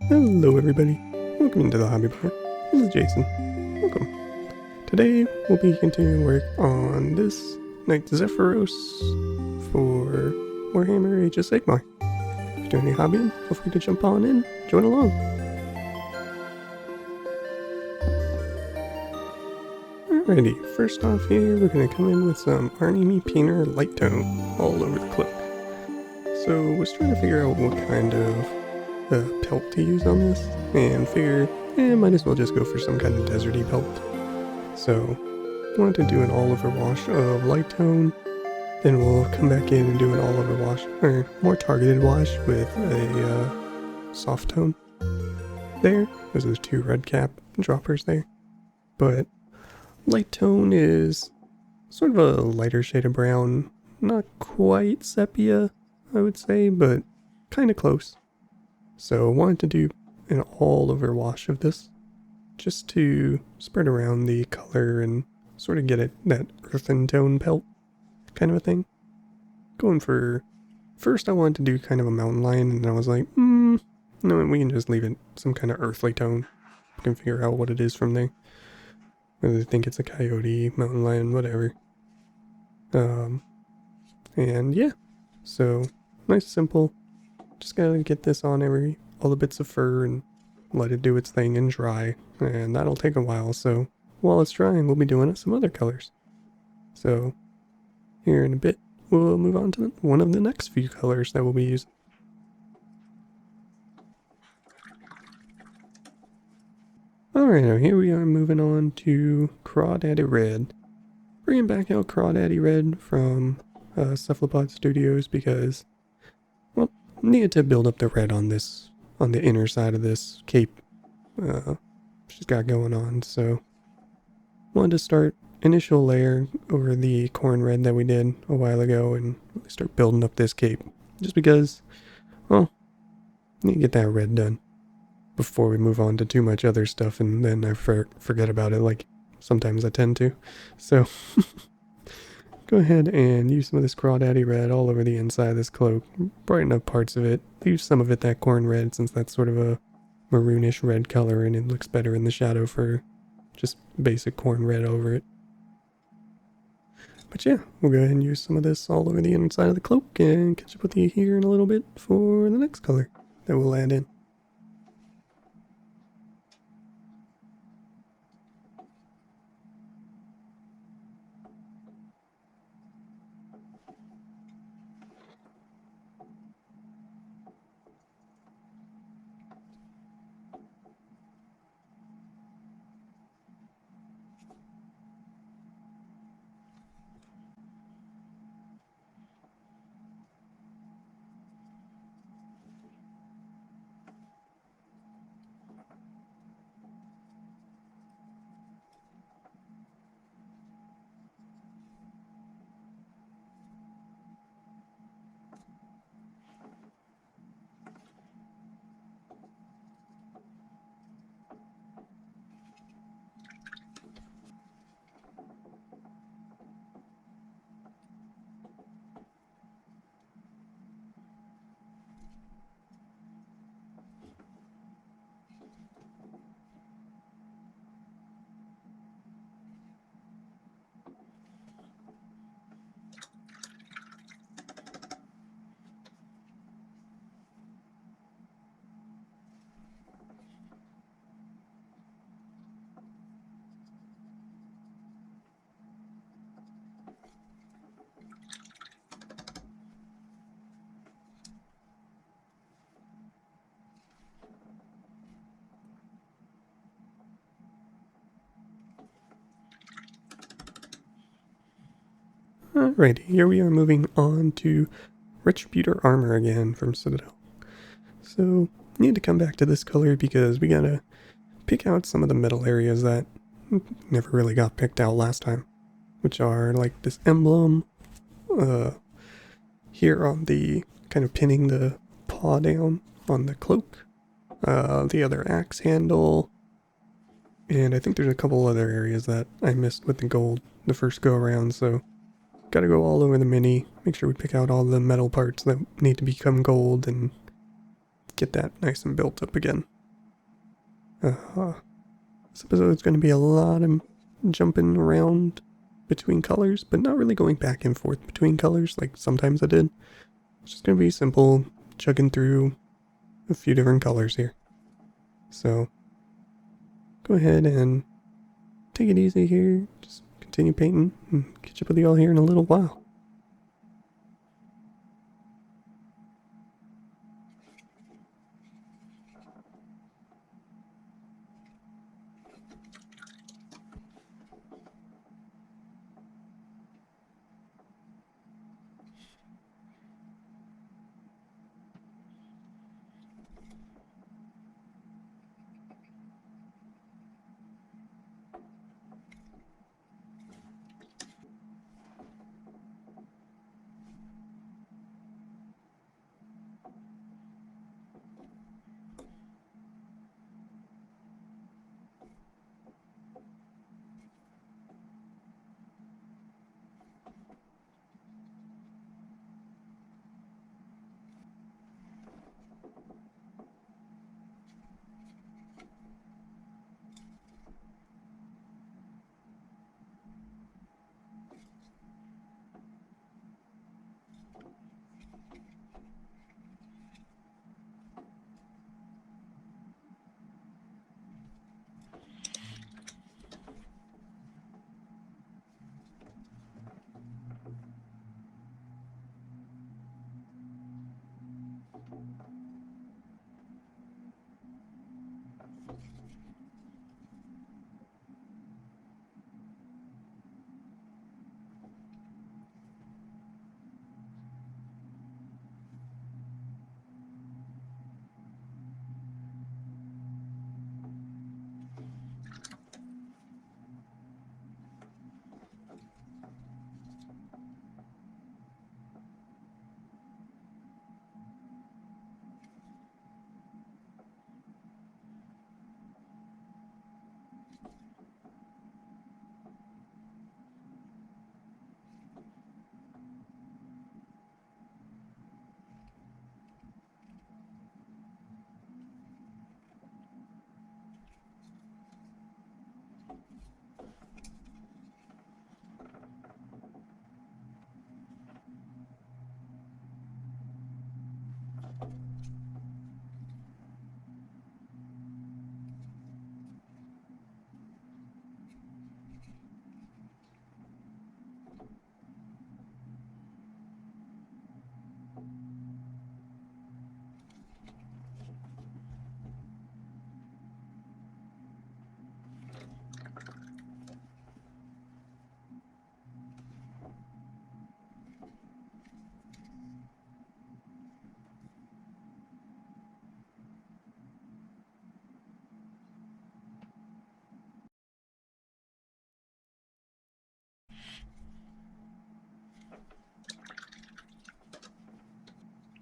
Hello everybody, welcome into the Hobby Bar. This is Jason. Welcome. Today we'll be continuing work on this Knight-Zephyros for Warhammer Age of Sigmar. If you're doing any hobbying, feel free to jump on in, join along. Alrighty, first off here we're going to come in with some Arnie Peener Light Tone all over the cloak. So I was trying to figure out what kind of pelt to use on this, and figure, might as well just go for some kind of deserty pelt. So, wanted to do an all-over wash of light tone, then we'll come back in and do an all-over wash, or more targeted wash with a soft tone. There's those two red cap droppers there. But light tone is sort of a lighter shade of brown, not quite sepia, I would say, but kind of close. So I wanted to do an all-over wash of this, just to spread around the color and sort of get it that earthen tone pelt kind of a thing. Going for, first I wanted to do kind of a mountain lion, and I was like, no, we can just leave it some kind of earthly tone. We can figure out what it is from there. Whether they think it's a coyote, mountain lion, whatever. And yeah, so nice, simple. Just gotta get this on all the bits of fur and let it do its thing and dry, and that'll take a while, so while it's drying we'll be doing some other colors. So here in a bit we'll move on to one of the next few colors that we'll be using. Alright, now here we are moving on to Crawdaddy Red. Bringing back out Crawdaddy Red from Cephalopod Studios because, well, needed to build up the red on the inner side of this cape she's got going on, so wanted to start initial layer over the corn red that we did a while ago and really start building up this cape, just because, well, need to get that red done before we move on to too much other stuff, and then I forget about it like sometimes I tend to. So go ahead and use some of this Crawdaddy Red all over the inside of this cloak. Brighten up parts of it. Leave some of it that corn red, since that's sort of a maroonish red color and it looks better in the shadow for just basic corn red over it. But yeah, we'll go ahead and use some of this all over the inside of the cloak and catch up with you here in a little bit for the next color that we'll add in. Alrighty, here we are moving on to Retributor Armour again from Citadel. So, need to come back to this color because we gotta pick out some of the metal areas that never really got picked out last time, which are like this emblem here on the kind of pinning the paw down on the cloak, the other axe handle, and I think there's a couple other areas that I missed with the gold the first go around, so gotta go all over the mini, make sure we pick out all the metal parts that need to become gold and get that nice and built up again. This episode is going to be a lot of jumping around between colors, but not really going back and forth between colors like sometimes I did. It's just going to be simple, chugging through a few different colors here. So, go ahead and take it easy here. Just continue painting and catch up with you all here in a little while.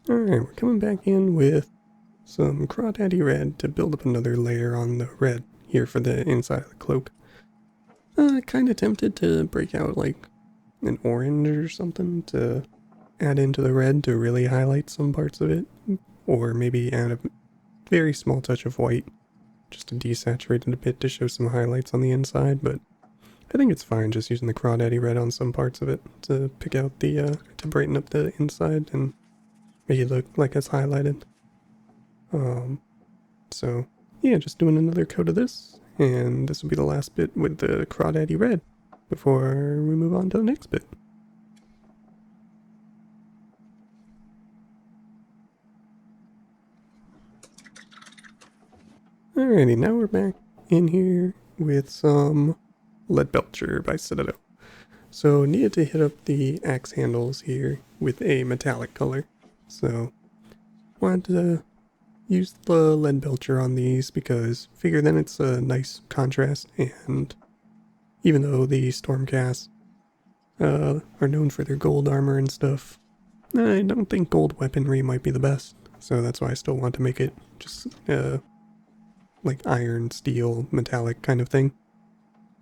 Alright, we're coming back in with some Crawdaddy Red to build up another layer on the red here for the inside of the cloak. Kinda tempted to break out like an orange or something to add into the red to really highlight some parts of it. Or maybe add a very small touch of white just to desaturate it a bit to show some highlights on the inside, but I think it's fine just using the Crawdaddy Red on some parts of it to pick out the, to brighten up the inside and make it look like it's highlighted. So yeah, just doing another coat of this, and this will be the last bit with the Crawdaddy Red before we move on to the next bit. Alrighty, now we're back in here with some Leadbelcher by Citadel. So needed to hit up the axe handles here with a metallic color. So wanted to use the Leadbelcher on these because figure then it's a nice contrast, and even though the Stormcasts are known for their gold armor and stuff, I don't think gold weaponry might be the best. So that's why I still want to make it just like iron, steel, metallic kind of thing.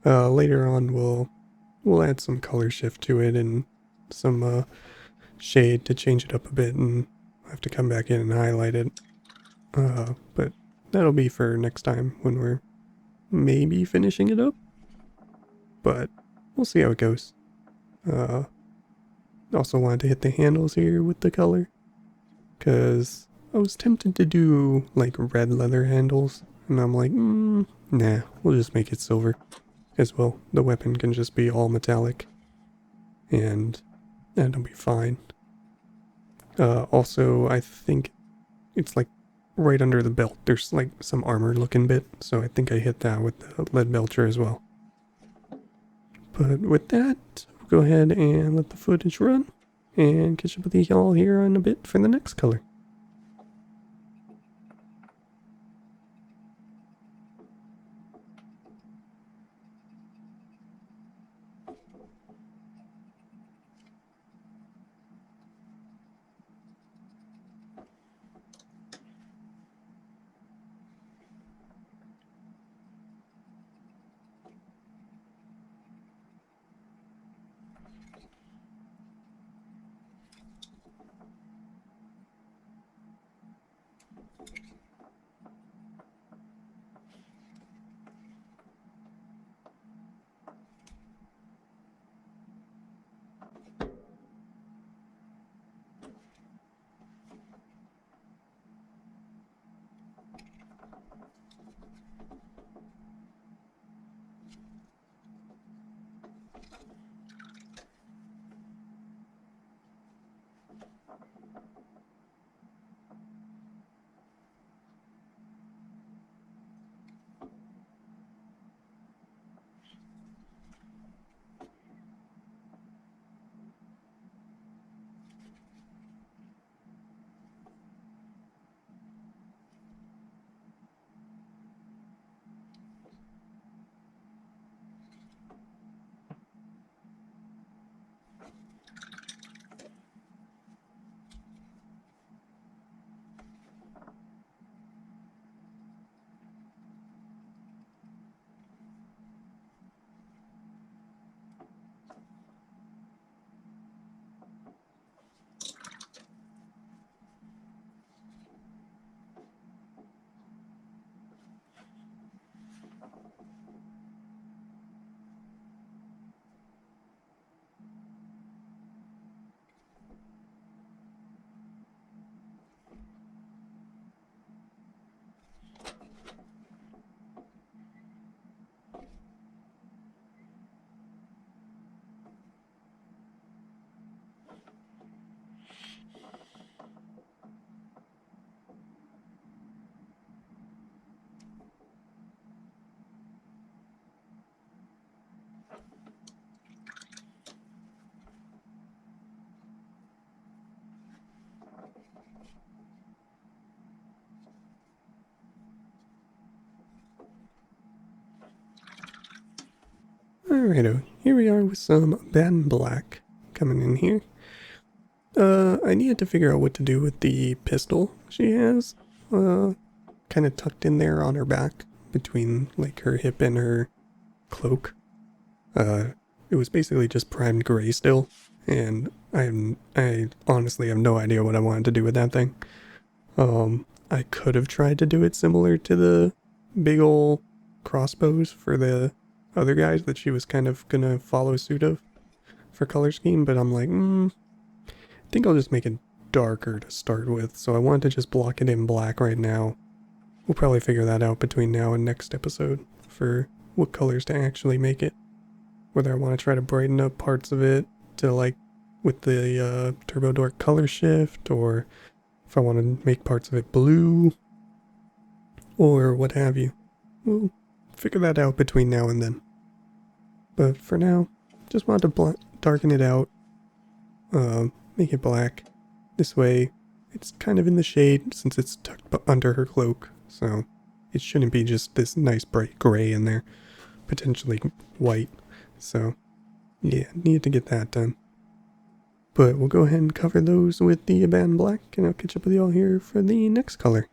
Later on we'll add some color shift to it and some shade to change it up a bit, and I'll have to come back in and highlight it. But that'll be for next time when we're maybe finishing it up. But we'll see how it goes. Also wanted to hit the handles here with the color, because I was tempted to do like red leather handles, and I'm like, nah, we'll just make it silver as well. The weapon can just be all metallic, and that'll be fine. Also, I think it's like right under the belt, there's like some armor looking bit, so I think I hit that with the Leadbelcher as well. But with that, we'll go ahead and let the footage run, and catch up with y'all here in a bit for the next color. Alrighto, here we are with some Abaddon Black coming in here. I needed to figure out what to do with the pistol she has, kind of tucked in there on her back, between, like, her hip and her cloak. It was basically just primed gray still, and I honestly have no idea what I wanted to do with that thing. I could have tried to do it similar to the big ol' crossbows for the other guys that she was kind of gonna follow suit of for color scheme, but I'm like, I think I'll just make it darker to start with, so I wanted to just block it in black right now. We'll probably figure that out between now and next episode for what colors to actually make it. Whether I want to try to brighten up parts of it to, like, with the Turbo Dork color shift, or if I want to make parts of it blue, or what have you. We'll figure that out between now and then. But for now, just wanted to darken it out, make it black. This way, it's kind of in the shade since it's tucked under her cloak, so it shouldn't be just this nice bright gray in there, potentially white. So, yeah, need to get that done. But we'll go ahead and cover those with the Abaddon Black, and I'll catch up with y'all here for the next color.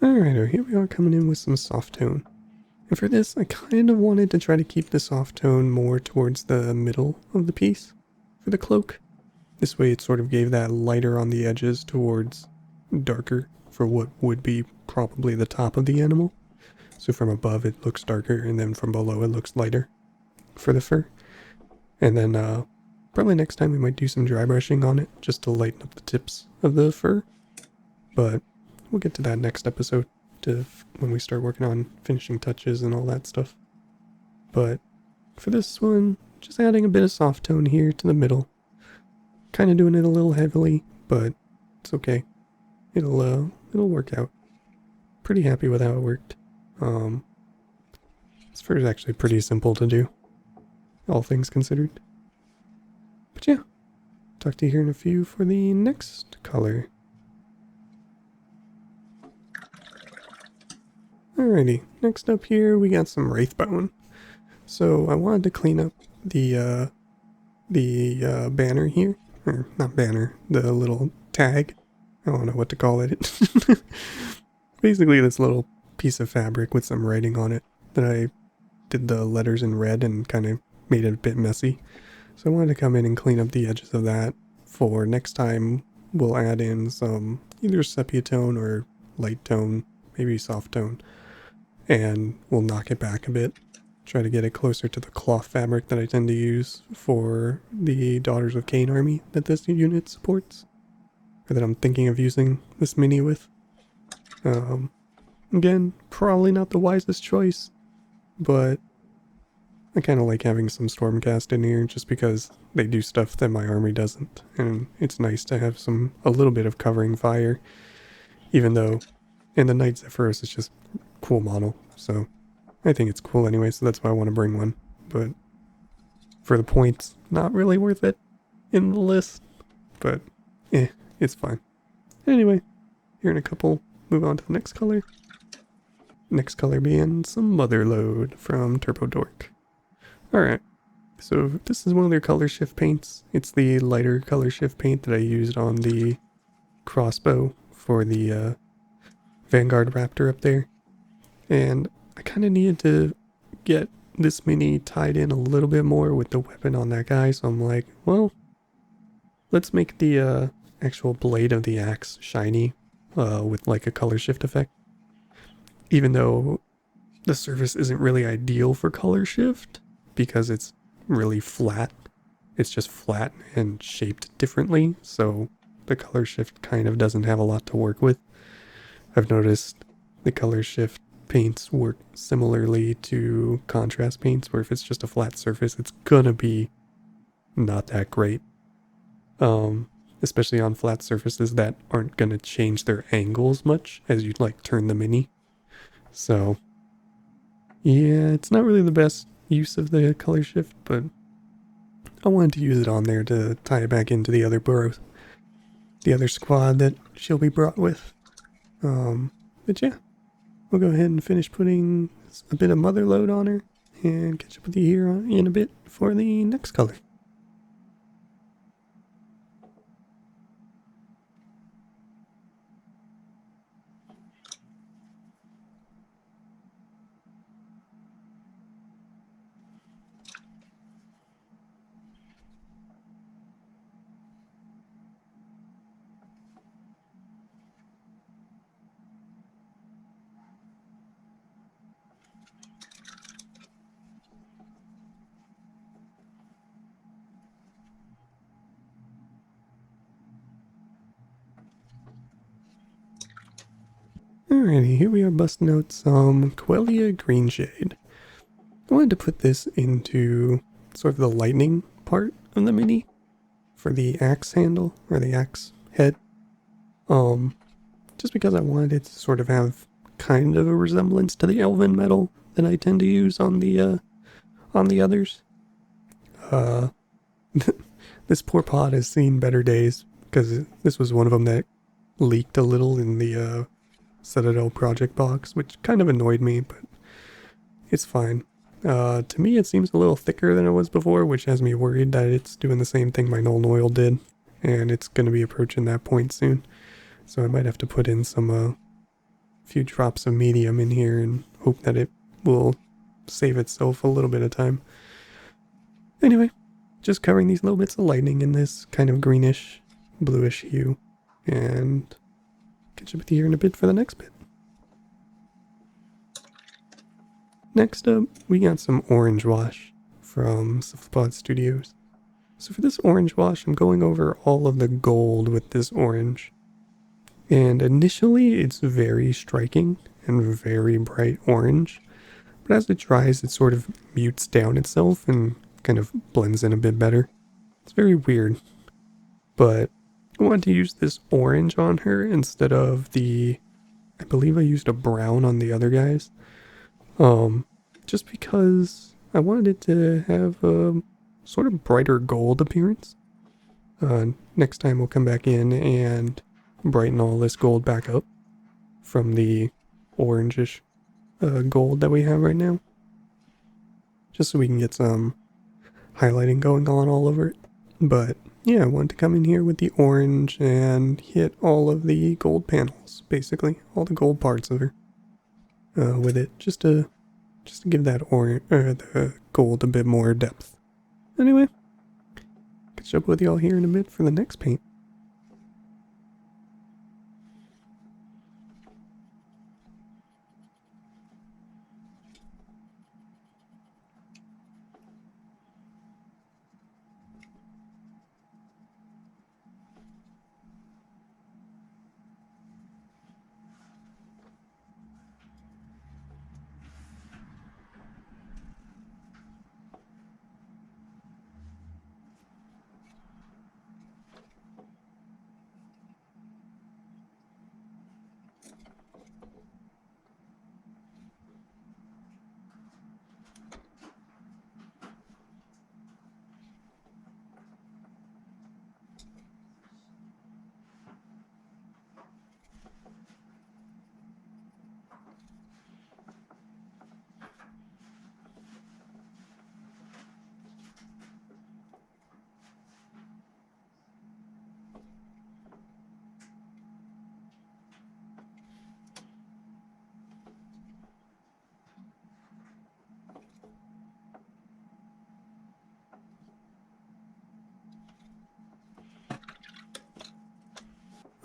Alright, here we are coming in with some soft tone. And for this, I kind of wanted to try to keep the soft tone more towards the middle of the piece for the cloak. This way it sort of gave that lighter on the edges towards darker for what would be probably the top of the animal. So from above it looks darker, and then from below it looks lighter for the fur. And then probably next time we might do some dry brushing on it just to lighten up the tips of the fur. But we'll get to that next episode when we start working on finishing touches and all that stuff. But for this one, just adding a bit of soft tone here to the middle. Kind of doing it a little heavily, but it's okay. It'll work out. Pretty happy with how it worked. This fur is actually pretty simple to do, all things considered. But yeah, talk to you here in a few for the next color. Alrighty, next up here we got some Wraithbone. So I wanted to clean up the banner here, or not banner, the little tag. I don't know what to call it. Basically this little piece of fabric with some writing on it that I did the letters in red and kind of made it a bit messy. So I wanted to come in and clean up the edges of that. For next time we'll add in some either sepia tone or light tone, maybe soft tone, and we'll knock it back a bit. Try to get it closer to the cloth fabric that I tend to use for the Daughters of Cain army that this unit supports, or that I'm thinking of using this mini with. Again, probably not the wisest choice, but I kind of like having some Stormcast in here just because they do stuff that my army doesn't, and it's nice to have a little bit of covering fire, even though in the Knight-Zephyros it's just cool model, so I think it's cool anyway, so that's why I want to bring one. But for the points, not really worth it in the list, but it's fine. Anyway, here in a couple, move on to the next color. Next color being some Mother Lode from Turbo Dork. Alright, so this is one of their color shift paints. It's the lighter color shift paint that I used on the crossbow for the Vanguard Raptor up there. And I kind of needed to get this mini tied in a little bit more with the weapon on that guy, so I'm like, well, let's make the actual blade of the axe shiny with like a color shift effect. Even though the surface isn't really ideal for color shift because it's really flat. It's just flat and shaped differently, so the color shift kind of doesn't have a lot to work with. I've noticed the color shift paints work similarly to contrast paints, where if it's just a flat surface, it's gonna be not that great. Especially on flat surfaces that aren't gonna change their angles much as you like turn the mini. So yeah, it's not really the best use of the color shift, but I wanted to use it on there to tie it back into the other burrows, the other squad that she'll be brought with. But yeah, we'll go ahead and finish putting a bit of Mother Lode on her and catch up with you here in a bit for the next color. Alrighty, here we are busting out some Coelia Greenshade. I wanted to put this into sort of the lightning part of the mini for the axe handle, or the axe head. Just because I wanted it to sort of have kind of a resemblance to the elven metal that I tend to use on the others. This poor pod has seen better days, because this was one of them that leaked a little in the Citadel project box, which kind of annoyed me, but it's fine. To me it seems a little thicker than it was before, which has me worried that it's doing the same thing my Nuln Oil did, and it's going to be approaching that point soon. So I might have to put in some few drops of medium in here and hope that it will save itself a little bit of time. Anyway, just covering these little bits of lightning in this kind of greenish, bluish hue, and catch up with you here in a bit for the next bit. Next up, we got some orange wash from Cephalopod Studios. So for this orange wash, I'm going over all of the gold with this orange. And initially, it's very striking and very bright orange. But as it dries, it sort of mutes down itself and kind of blends in a bit better. It's very weird. But I wanted to use this orange on her instead of the... I believe I used a brown on the other guys. Just because I wanted it to have a sort of brighter gold appearance. Next time we'll come back in and brighten all this gold back up from the orangish gold that we have right now. Just so we can get some highlighting going on all over it. But yeah, I wanted to come in here with the orange and hit all of the gold panels, basically. All the gold parts of her with it, just to give that the gold a bit more depth. Anyway, catch up with y'all here in a bit for the next paint.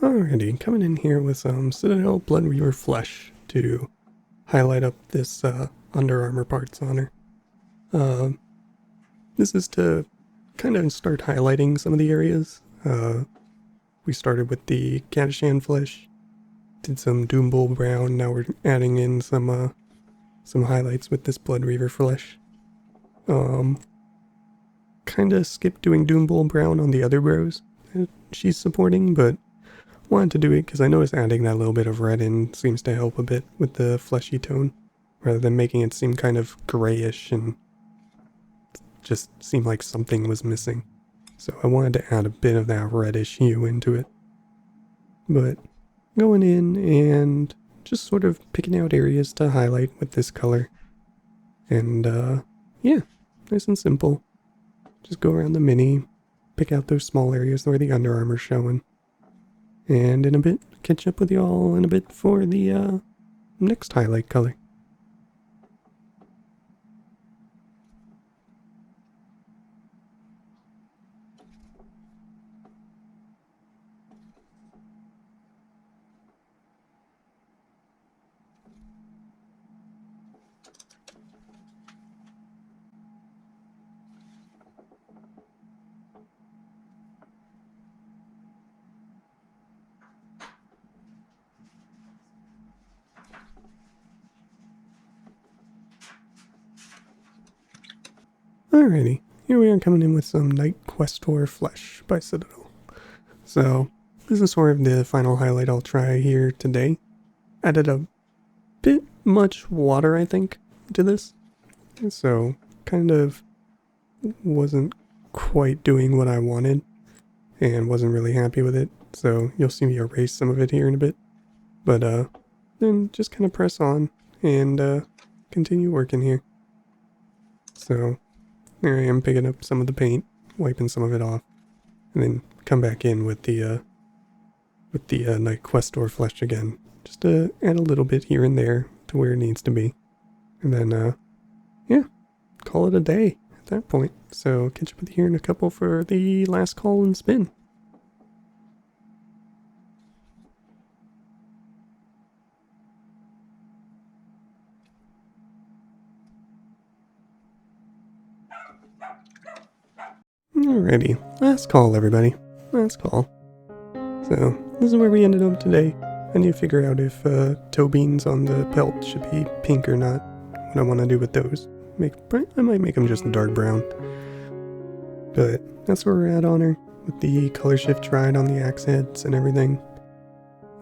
Alrighty, coming in here with some Citadel Bloodreaver Flesh to highlight up this Under Armour parts on her. This is to kind of start highlighting some of the areas. We started with the Kadashan Flesh, did some Doombull Brown, now we're adding in some highlights with this Bloodreaver Flesh. Kind of skipped doing Doombull Brown on the other bros that she's supporting, but wanted to do it because I noticed adding that little bit of red in seems to help a bit with the fleshy tone, rather than making it seem kind of grayish and just seem like something was missing. So I wanted to add a bit of that reddish hue into it. But going in and just sort of picking out areas to highlight with this color. And yeah, nice and simple. Just go around the mini, pick out those small areas where the Under Armour's showing. And in a bit, catch up with y'all in a bit for the next highlight color. Alrighty, here we are coming in with some Knight-Questor Flesh by Citadel. So, this is sort of the final highlight I'll try here today. Added a bit much water, I think, to this. So, kind of wasn't quite doing what I wanted, and wasn't really happy with it. So, you'll see me erase some of it here in a bit. But, then just kind of press on, and, continue working here. So, there I am picking up some of the paint, wiping some of it off, and then come back in with the Knight-Questor Flesh again just to add a little bit here and there to where it needs to be. And then, yeah, call it a day at that point. So catch up with you here in a couple for the last call and spin. Alrighty, last call everybody, last call. So, this is where we ended up today. I need to figure out if toe beans on the pelt should be pink or not. What I want to do with those. I might make them just dark brown. But that's where we're at on her, with the color shift tried on the axe heads and everything.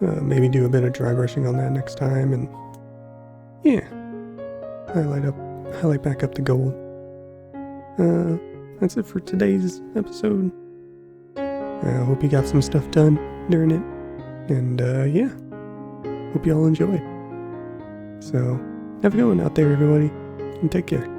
Maybe do a bit of dry brushing on that next time, and yeah, highlight back up the gold. That's it for today's episode. I hope you got some stuff done during it. And, yeah. Hope you all enjoyed. So, have a good one out there, everybody. And take care.